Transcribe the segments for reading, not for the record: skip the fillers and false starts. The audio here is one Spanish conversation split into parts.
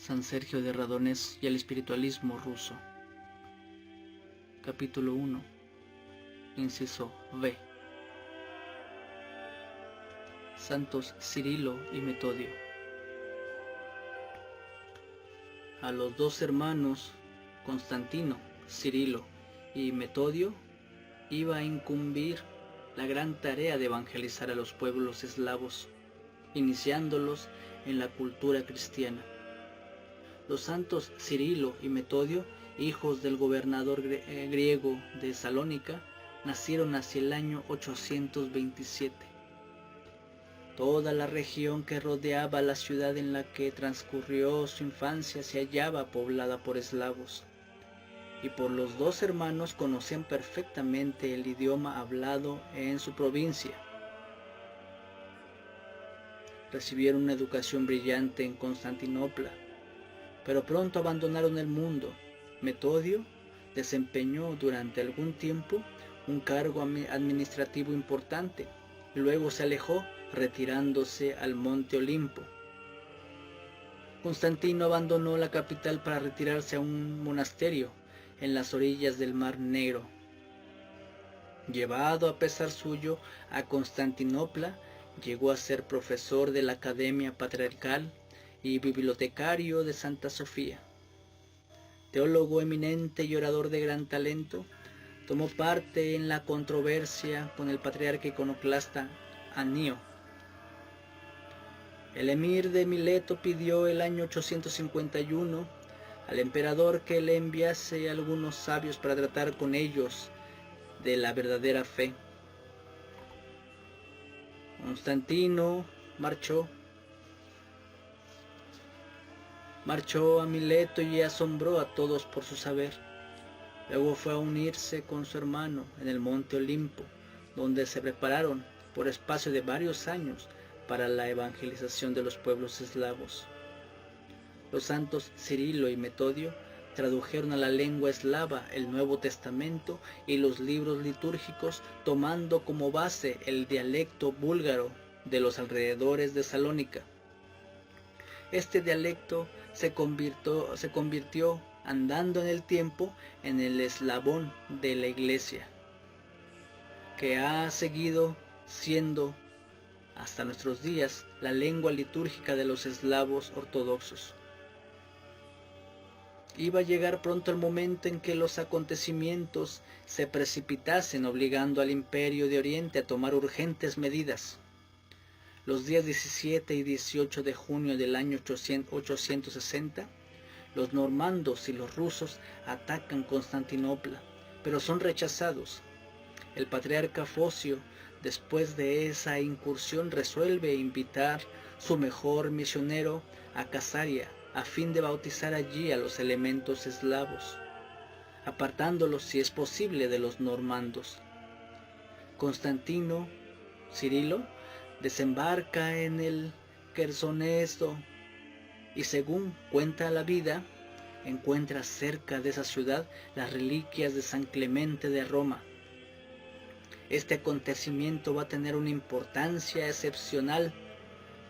San Sergio de Radonés y el espiritualismo ruso. Capítulo 1. Inciso B. Santos Cirilo y Metodio. A los dos hermanos, Constantino, Cirilo y Metodio, iba a incumbir la gran tarea de evangelizar a los pueblos eslavos, iniciándolos en la cultura cristiana. Los santos Cirilo y Metodio, hijos del gobernador griego de Salónica, nacieron hacia el año 827. Toda la región que rodeaba la ciudad en la que transcurrió su infancia se hallaba poblada por eslavos, y por los dos hermanos conocían perfectamente el idioma hablado en su provincia. Recibieron una educación brillante en Constantinopla, pero pronto abandonaron el mundo. Metodio desempeñó durante algún tiempo un cargo administrativo importante, y luego se alejó, retirándose al monte Olimpo. Constantino abandonó la capital para retirarse a un monasterio en las orillas del Mar Negro. Llevado a pesar suyo a Constantinopla, llegó a ser profesor de la Academia Patriarcal y bibliotecario de Santa Sofía. Teólogo eminente y orador de gran talento, tomó parte en la controversia con el patriarca iconoclasta Anio. El emir de Mileto pidió el año 851 al emperador que le enviase algunos sabios para tratar con ellos de la verdadera fe. Constantino marchó a Mileto y asombró a todos por su saber. Luego fue a unirse con su hermano en el monte Olimpo, donde se prepararon por espacio de varios años para la evangelización de los pueblos eslavos. Los santos Cirilo y Metodio tradujeron a la lengua eslava el Nuevo Testamento y los libros litúrgicos, tomando como base el dialecto búlgaro de los alrededores de Salónica. Este dialecto se convirtió andando en el tiempo en el eslavón de la Iglesia, que ha seguido siendo hasta nuestros días la lengua litúrgica de los eslavos ortodoxos. Iba a llegar pronto el momento en que los acontecimientos se precipitasen, obligando al Imperio de Oriente a tomar urgentes medidas. Los días 17 y 18 de junio del año 860, los normandos y los rusos atacan Constantinopla, pero son rechazados. El patriarca Focio, después de esa incursión, resuelve invitar su mejor misionero a Casaria, a fin de bautizar allí a los elementos eslavos, apartándolos, si es posible, de los normandos. Constantino Cirilo desembarca en el Quersoneso y, según cuenta la vida, encuentra cerca de esa ciudad las reliquias de San Clemente de Roma. Este acontecimiento va a tener una importancia excepcional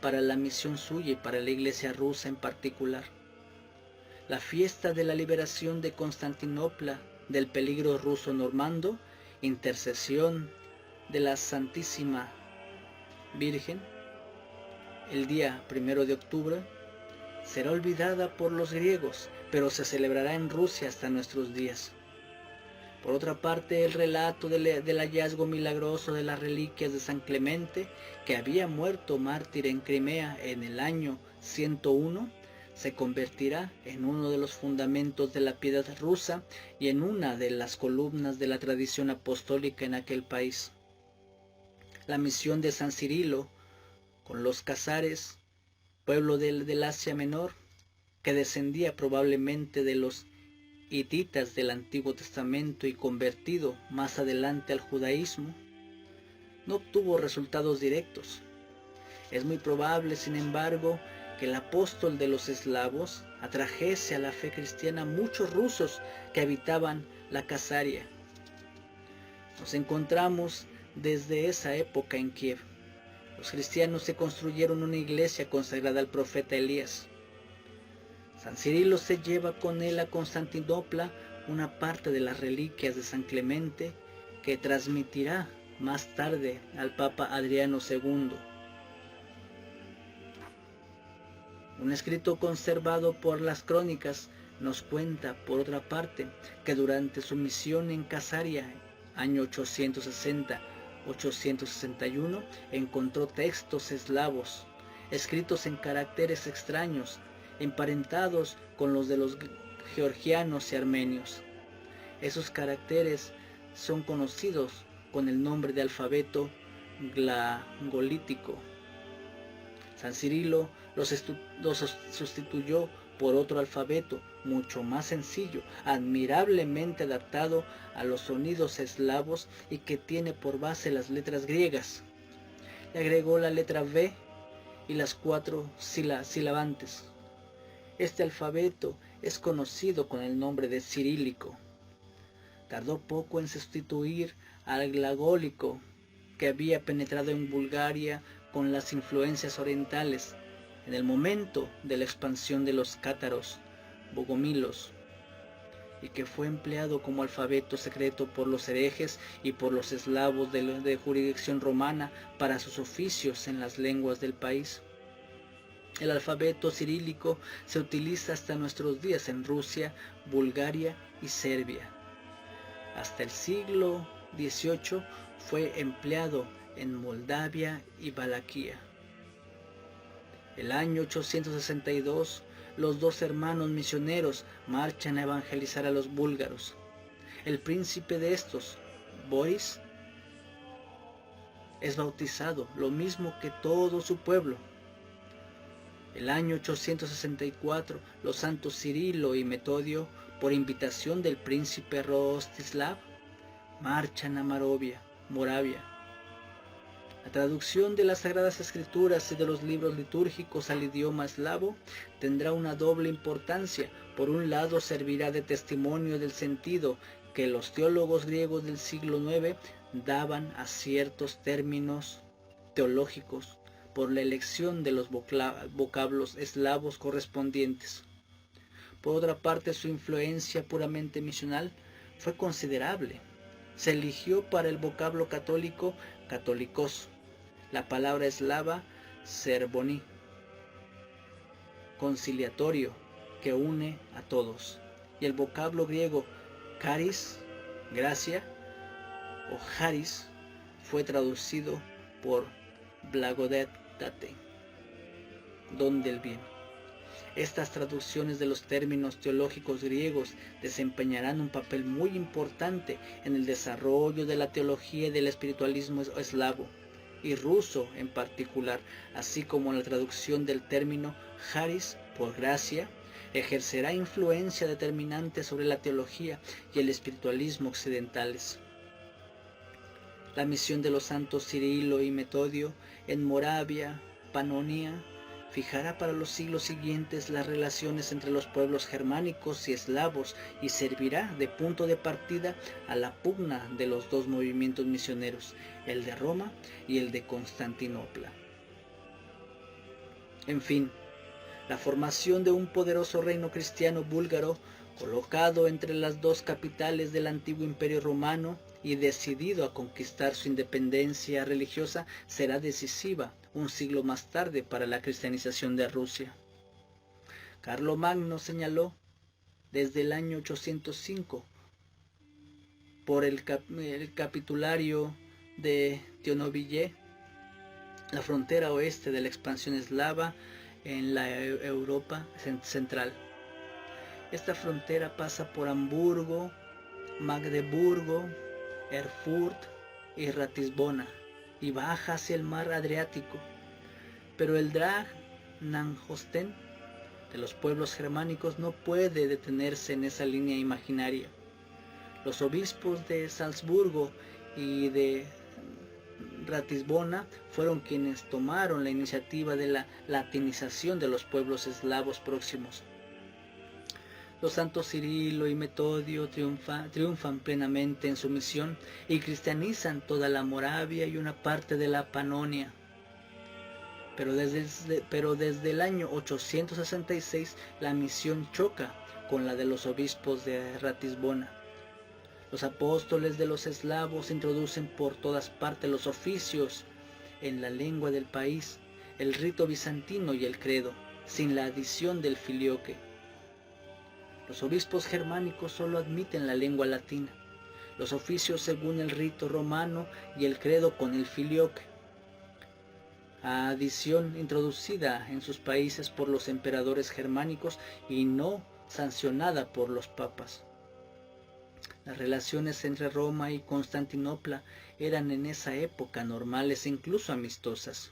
para la misión suya y para la Iglesia rusa en particular. La fiesta de la liberación de Constantinopla del peligro ruso normando, intercesión de la Santísima Virgen, el día 1 de octubre, será olvidada por los griegos, pero se celebrará en Rusia hasta nuestros días. Por otra parte, el relato del hallazgo milagroso de las reliquias de San Clemente, que había muerto mártir en Crimea en el año 101, se convertirá en uno de los fundamentos de la piedad rusa y en una de las columnas de la tradición apostólica en aquel país. La misión de San Cirilo con los casares, pueblo del Asia Menor, que descendía probablemente de los hititas del Antiguo Testamento y convertido más adelante al judaísmo, no obtuvo resultados directos. Es muy probable, sin embargo, que el apóstol de los eslavos atrajese a la fe cristiana a muchos rusos que habitaban la Casaria. Nos encontramos desde esa época en Kiev. Los cristianos se construyeron una iglesia consagrada al profeta Elías. San Cirilo se lleva con él a Constantinopla una parte de las reliquias de San Clemente que transmitirá más tarde al Papa Adriano II. Un escrito conservado por las crónicas nos cuenta, por otra parte, que durante su misión en Casaria, año 860-861, encontró textos eslavos, escritos en caracteres extraños, emparentados con los de los georgianos y armenios. Esos caracteres son conocidos con el nombre de alfabeto glagolítico. San Cirilo los sustituyó por otro alfabeto mucho más sencillo, admirablemente adaptado a los sonidos eslavos y que tiene por base las letras griegas. Le agregó la letra V y las 4 silabantes. Este alfabeto es conocido con el nombre de cirílico. Tardó poco en sustituir al glagólico que había penetrado en Bulgaria con las influencias orientales en el momento de la expansión de los cátaros, bogomilos, y que fue empleado como alfabeto secreto por los herejes y por los eslavos de jurisdicción romana para sus oficios en las lenguas del país. El alfabeto cirílico se utiliza hasta nuestros días en Rusia, Bulgaria y Serbia. Hasta el siglo XVIII fue empleado en Moldavia y Valaquia. El año 862, los dos hermanos misioneros marchan a evangelizar a los búlgaros. El príncipe de estos, Boris, es bautizado, lo mismo que todo su pueblo. El año 864, los santos Cirilo y Metodio, por invitación del príncipe Rostislav, marchan a Moravia. La traducción de las Sagradas Escrituras y de los libros litúrgicos al idioma eslavo tendrá una doble importancia. Por un lado, servirá de testimonio del sentido que los teólogos griegos del siglo IX daban a ciertos términos teológicos por la elección de los vocablos eslavos correspondientes. Por otra parte, su influencia puramente misional fue considerable. Se eligió para el vocablo católico católicos, la palabra eslava servoni, conciliatorio, que une a todos, y el vocablo griego charis, gracia, o charis, fue traducido por blagodatate, don del bien. Estas traducciones de los términos teológicos griegos desempeñarán un papel muy importante en el desarrollo de la teología y del espiritualismo eslavo y ruso en particular, así como la traducción del término charis por gracia, ejercerá influencia determinante sobre la teología y el espiritualismo occidentales. La misión de los santos Cirilo y Metodio en Moravia, Panonia, fijará para los siglos siguientes las relaciones entre los pueblos germánicos y eslavos y servirá de punto de partida a la pugna de los dos movimientos misioneros, el de Roma y el de Constantinopla. En fin, la formación de un poderoso reino cristiano búlgaro, colocado entre las dos capitales del antiguo imperio romano y decidido a conquistar su independencia religiosa, será decisiva un siglo más tarde para la cristianización de Rusia. Carlomagno señaló desde el año 805 por el capitulario de Tionoville la frontera oeste de la expansión eslava en la Europa central. Esta frontera pasa por Hamburgo, Magdeburgo, Erfurt y Ratisbona y baja hacia el mar Adriático. Pero el Drag Nanhosten de los pueblos germánicos no puede detenerse en esa línea imaginaria. Los obispos de Salzburgo y de Ratisbona fueron quienes tomaron la iniciativa de la latinización de los pueblos eslavos próximos. Los santos Cirilo y Metodio triunfan plenamente en su misión y cristianizan toda la Moravia y una parte de la Panonia. pero desde el año 866 la misión choca con la de los obispos de Ratisbona. Los apóstoles de los eslavos introducen por todas partes los oficios en la lengua del país, el rito bizantino y el credo, sin la adición del filioque. Los obispos germánicos solo admiten la lengua latina, los oficios según el rito romano y el credo con el filioque, adición introducida en sus países por los emperadores germánicos y no sancionada por los papas. Las relaciones entre Roma y Constantinopla eran en esa época normales e incluso amistosas.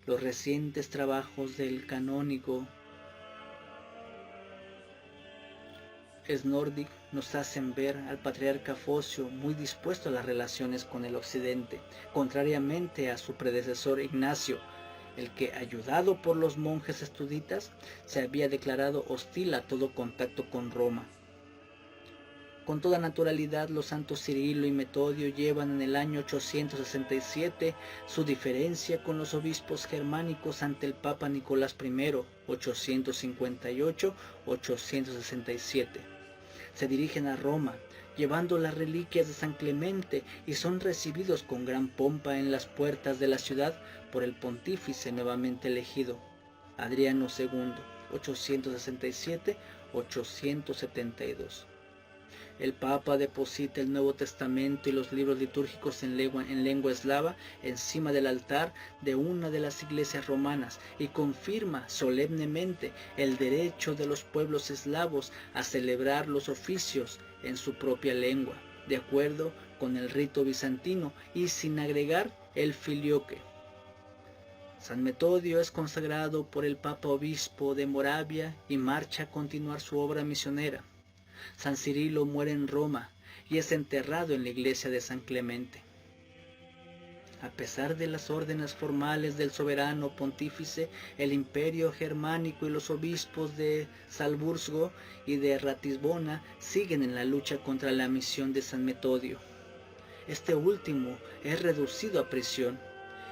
Los recientes trabajos del canónigo Snordik nos hacen ver al patriarca Focio muy dispuesto a las relaciones con el occidente, contrariamente a su predecesor Ignacio, el que, ayudado por los monjes estuditas, se había declarado hostil a todo contacto con Roma. Con toda naturalidad, los santos Cirilo y Metodio llevan en el año 867 su diferencia con los obispos germánicos ante el Papa Nicolás I, 858-867. Se dirigen a Roma, llevando las reliquias de San Clemente, y son recibidos con gran pompa en las puertas de la ciudad por el pontífice nuevamente elegido, Adriano II, 867-872. El Papa deposita el Nuevo Testamento y los libros litúrgicos en lengua eslava encima del altar de una de las iglesias romanas y confirma solemnemente el derecho de los pueblos eslavos a celebrar los oficios en su propia lengua, de acuerdo con el rito bizantino y sin agregar el filioque. San Metodio es consagrado por el Papa Obispo de Moravia y marcha a continuar su obra misionera. San Cirilo muere en Roma y es enterrado en la iglesia de San Clemente. A pesar de las órdenes formales del soberano pontífice, el imperio germánico y los obispos de Salzburgo y de Ratisbona siguen en la lucha contra la misión de San Metodio. Este último es reducido a prisión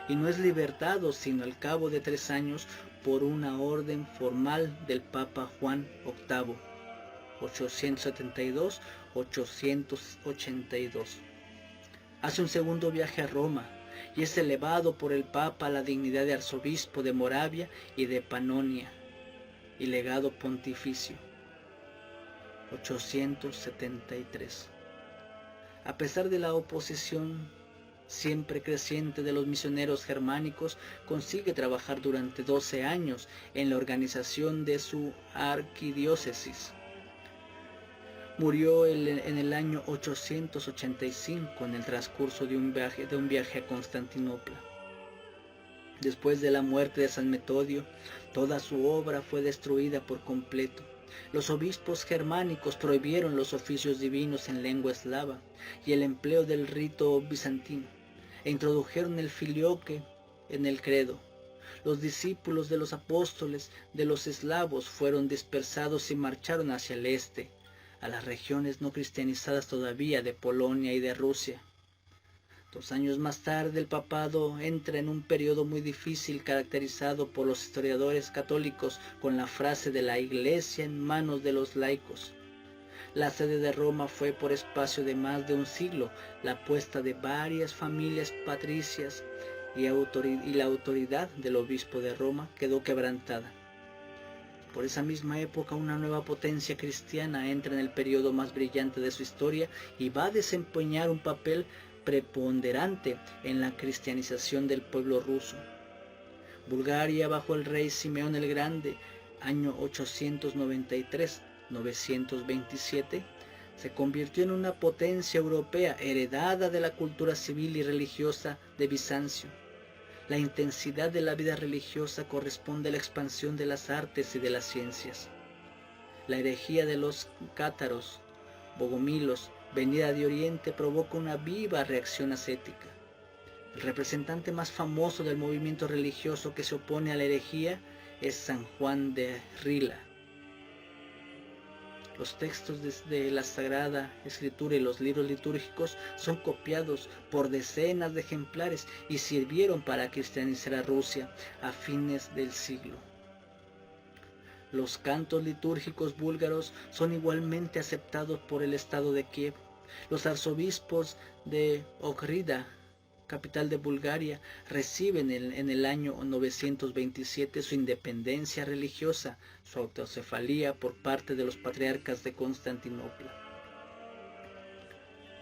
y no es libertado sino al cabo de 3 años por una orden formal del Papa Juan VIII. 872-882. Hace un segundo viaje a Roma y es elevado por el Papa a la dignidad de arzobispo de Moravia y de Panonia y legado pontificio. 873. A pesar de la oposición siempre creciente de los misioneros germánicos, consigue trabajar durante 12 años en la organización de su arquidiócesis. Murió en el año 885 en el transcurso de un viaje a Constantinopla. Después de la muerte de San Metodio, toda su obra fue destruida por completo. Los obispos germánicos prohibieron los oficios divinos en lengua eslava y el empleo del rito bizantino, e introdujeron el filioque en el credo. Los discípulos de los apóstoles de los eslavos fueron dispersados y marcharon hacia el este, a las regiones no cristianizadas todavía de Polonia y de Rusia. 2 años más tarde, el papado entra en un periodo muy difícil caracterizado por los historiadores católicos con la frase de la Iglesia en manos de los laicos. La sede de Roma fue por espacio de más de un siglo la apuesta de varias familias patricias y la autoridad del obispo de Roma quedó quebrantada. Por esa misma época, una nueva potencia cristiana entra en el periodo más brillante de su historia y va a desempeñar un papel preponderante en la cristianización del pueblo ruso. Bulgaria, bajo el rey Simeón el Grande, año 893-927, se convirtió en una potencia europea heredada de la cultura civil y religiosa de Bizancio. La intensidad de la vida religiosa corresponde a la expansión de las artes y de las ciencias. La herejía de los cátaros, bogomilos, venida de Oriente, provoca una viva reacción ascética. El representante más famoso del movimiento religioso que se opone a la herejía es San Juan de Rila, Los textos de la Sagrada Escritura y los libros litúrgicos son copiados por decenas de ejemplares y sirvieron para cristianizar a Rusia a fines del siglo. Los cantos litúrgicos búlgaros son igualmente aceptados por el Estado de Kiev. Los arzobispos de Ohrida, capital de Bulgaria, reciben en el año 927 su independencia religiosa, su autocefalía por parte de los patriarcas de Constantinopla.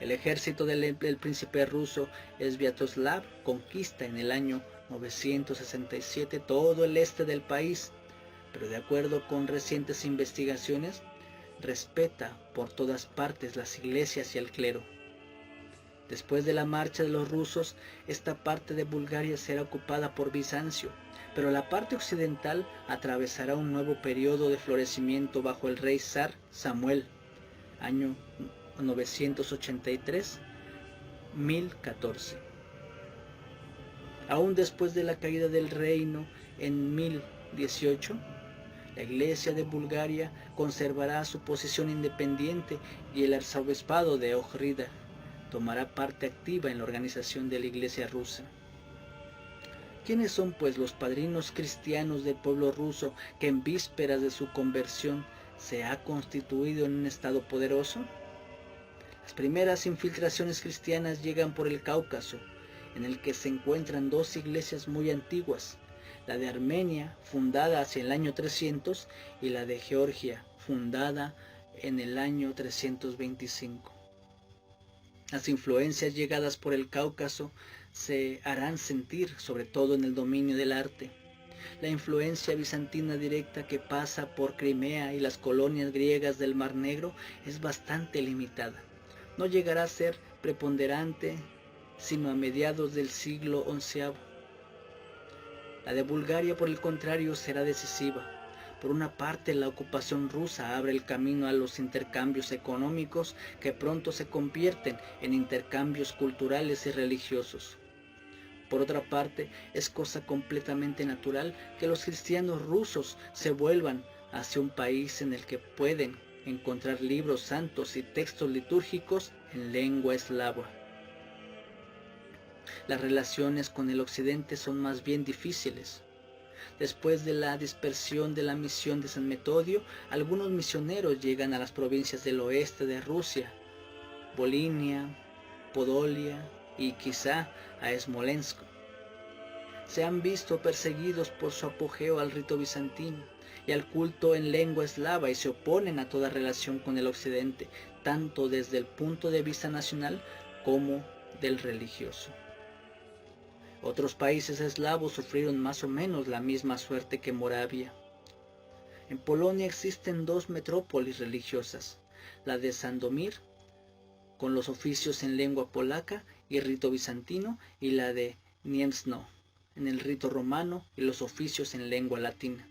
El ejército del príncipe ruso Sviatoslav conquista en el año 967 todo el este del país, pero de acuerdo con recientes investigaciones, respeta por todas partes las iglesias y el clero. Después de la marcha de los rusos, esta parte de Bulgaria será ocupada por Bizancio, pero la parte occidental atravesará un nuevo periodo de florecimiento bajo el rey zar Samuel, año 983-1014. Aún después de la caída del reino en 1018, la Iglesia de Bulgaria conservará su posición independiente y el arzobispado de Ohrida tomará parte activa en la organización de la Iglesia rusa. ¿Quiénes son pues los padrinos cristianos del pueblo ruso que en vísperas de su conversión se ha constituido en un estado poderoso? Las primeras infiltraciones cristianas llegan por el Cáucaso, en el que se encuentran dos iglesias muy antiguas, la de Armenia, fundada hacia el año 300, y la de Georgia, fundada en el año 325. Las influencias llegadas por el Cáucaso se harán sentir, sobre todo en el dominio del arte. La influencia bizantina directa que pasa por Crimea y las colonias griegas del Mar Negro es bastante limitada. No llegará a ser preponderante sino a mediados del siglo XI. La de Bulgaria, por el contrario, será decisiva. Por una parte, la ocupación rusa abre el camino a los intercambios económicos que pronto se convierten en intercambios culturales y religiosos. Por otra parte, es cosa completamente natural que los cristianos rusos se vuelvan hacia un país en el que pueden encontrar libros santos y textos litúrgicos en lengua eslava. Las relaciones con el occidente son más bien difíciles. Después de la dispersión de la misión de San Metodio, algunos misioneros llegan a las provincias del oeste de Rusia, Volinia, Podolia y quizá a Smolensk. Se han visto perseguidos por su apogeo al rito bizantino y al culto en lengua eslava y se oponen a toda relación con el occidente, tanto desde el punto de vista nacional como del religioso. Otros países eslavos sufrieron más o menos la misma suerte que Moravia. En Polonia existen dos metrópolis religiosas, la de Sandomir, con los oficios en lengua polaca y rito bizantino, y la de Gniezno, en el rito romano y los oficios en lengua latina.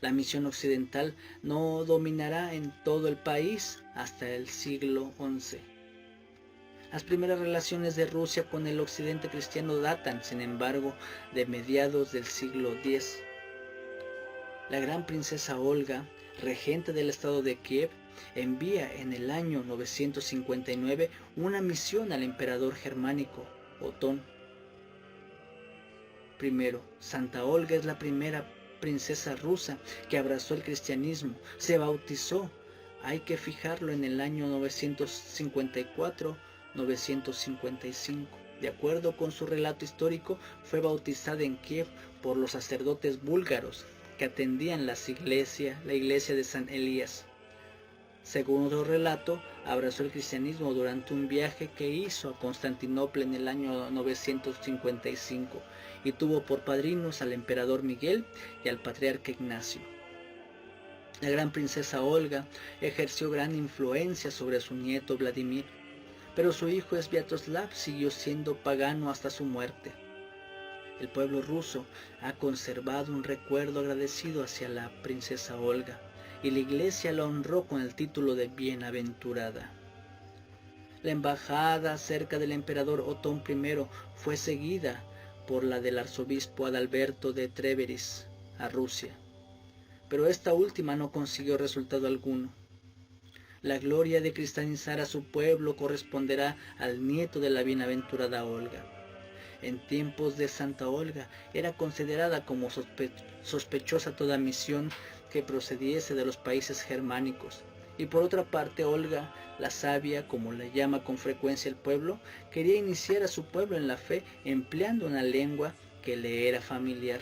La misión occidental no dominará en todo el país hasta el siglo XI. Las primeras relaciones de Rusia con el occidente cristiano datan, sin embargo, de mediados del siglo X. La gran princesa Olga, regente del estado de Kiev, envía en el año 959 una misión al emperador germánico, Otón I. Santa Olga es la primera princesa rusa que abrazó el cristianismo, se bautizó, hay que fijarlo, en el año 955. De acuerdo con su relato histórico, fue bautizada en Kiev por los sacerdotes búlgaros que atendían la iglesia de San Elías. Según otro relato, abrazó el cristianismo durante un viaje que hizo a Constantinopla en el año 955 y tuvo por padrinos al emperador Miguel y al patriarca Ignacio. La gran princesa Olga ejerció gran influencia sobre su nieto Vladimir, pero su hijo Sviatoslav siguió siendo pagano hasta su muerte. El pueblo ruso ha conservado un recuerdo agradecido hacia la princesa Olga, y la iglesia la honró con el título de bienaventurada. La embajada cerca del emperador Otón I fue seguida por la del arzobispo Adalberto de Treveris a Rusia, pero esta última no consiguió resultado alguno. La gloria de cristianizar a su pueblo corresponderá al nieto de la bienaventurada Olga. En tiempos de Santa Olga era considerada como sospechosa toda misión que procediese de los países germánicos. Y por otra parte, Olga, la sabia, como la llama con frecuencia el pueblo, quería iniciar a su pueblo en la fe empleando una lengua que le era familiar.